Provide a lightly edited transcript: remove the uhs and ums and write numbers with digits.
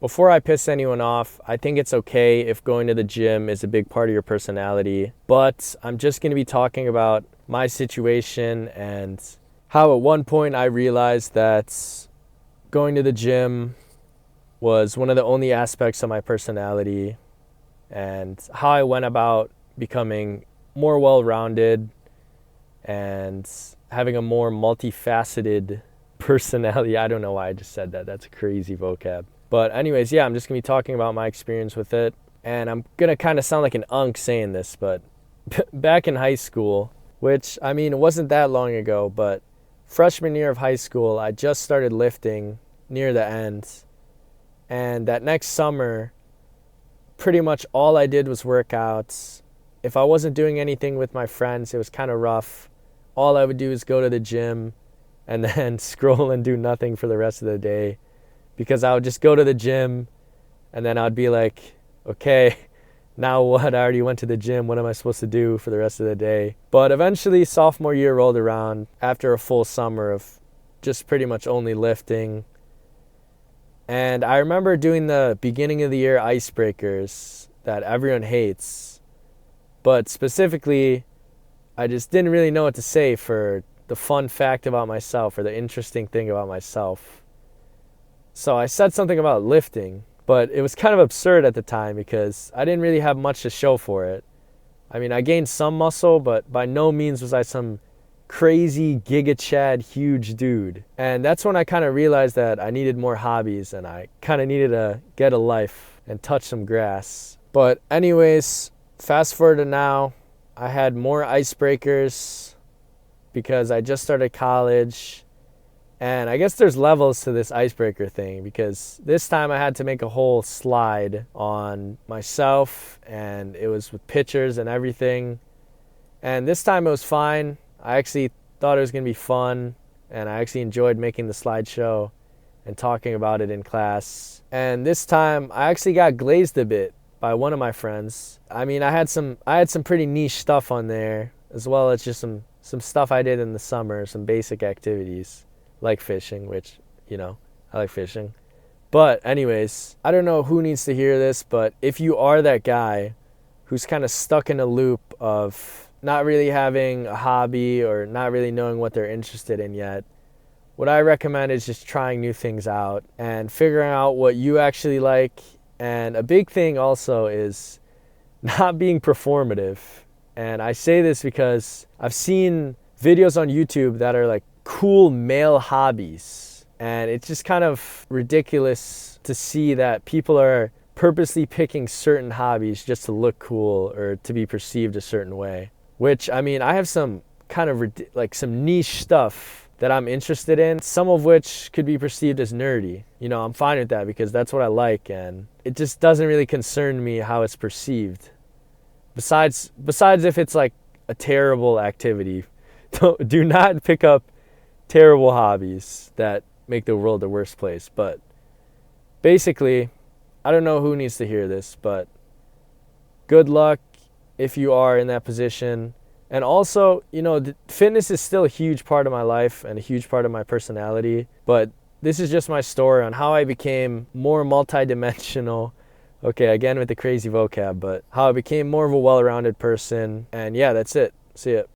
Before I piss anyone off, I think it's okay if going to the gym is a big part of your personality, but I'm just going to be talking about my situation and how at one point I realized that going to the gym was one of the only aspects of my personality and how I went about becoming more well-rounded and having a more multifaceted personality. I don't know why I just said that. That's a crazy vocab. But anyways, yeah, I'm just going to be talking about my experience with it. And I'm going to kind of sound like an unk saying this, but back in high school, which, I mean, it wasn't that long ago, but freshman year of high school, I just started lifting near the end. And that next summer, pretty much all I did was workouts. If I wasn't doing anything with my friends, it was kind of rough. All I would do is go to the gym and then scroll and do nothing for the rest of the day. Because I would just go to the gym and then I'd be like, okay, now what? I already went to the gym. What am I supposed to do for the rest of the day? But eventually sophomore year rolled around after a full summer of just pretty much only lifting. And I remember doing the beginning of the year icebreakers that everyone hates. But specifically, I just didn't really know what to say for the fun fact about myself or the interesting thing about myself. So I said something about lifting, but it was kind of absurd at the time because I didn't really have much to show for it. I mean, I gained some muscle, but by no means was I some crazy giga chad huge dude. And that's when I kind of realized that I needed more hobbies and I kind of needed to get a life and touch some grass. But anyways, fast forward to now, I had more icebreakers because I just started college. And I guess there's levels to this icebreaker thing because this time I had to make a whole slide on myself and it was with pictures and everything. And this time it was fine. I actually thought it was going to be fun and I actually enjoyed making the slideshow and talking about it in class. And this time I actually got glazed a bit by one of my friends. I mean, I had some pretty niche stuff on there as well as just some stuff I did in the summer, some basic activities. Like fishing, which, you know, I like fishing. But anyways, I don't know who needs to hear this, but if you are that guy who's kind of stuck in a loop of not really having a hobby or not really knowing what they're interested in yet, what I recommend is just trying new things out and figuring out what you actually like. And a big thing also is not being performative. And I say this because I've seen videos on YouTube that are like cool male hobbies, and it's just kind of ridiculous to see that people are purposely picking certain hobbies just to look cool or to be perceived a certain way, which, I mean, I have some kind of like some niche stuff that I'm interested in, some of which could be perceived as nerdy. You know, I'm fine with that because that's what I like, and it just doesn't really concern me how it's perceived, besides if it's like a terrible activity. Do not pick up terrible hobbies that make the world a worse place. But basically, I don't know who needs to hear this, but good luck if you are in that position. And also, you know, fitness is still a huge part of my life and a huge part of my personality, but this is just my story on how I became more multidimensional. Okay, again with the crazy vocab, but how I became more of a well-rounded person. And yeah, that's it. See ya.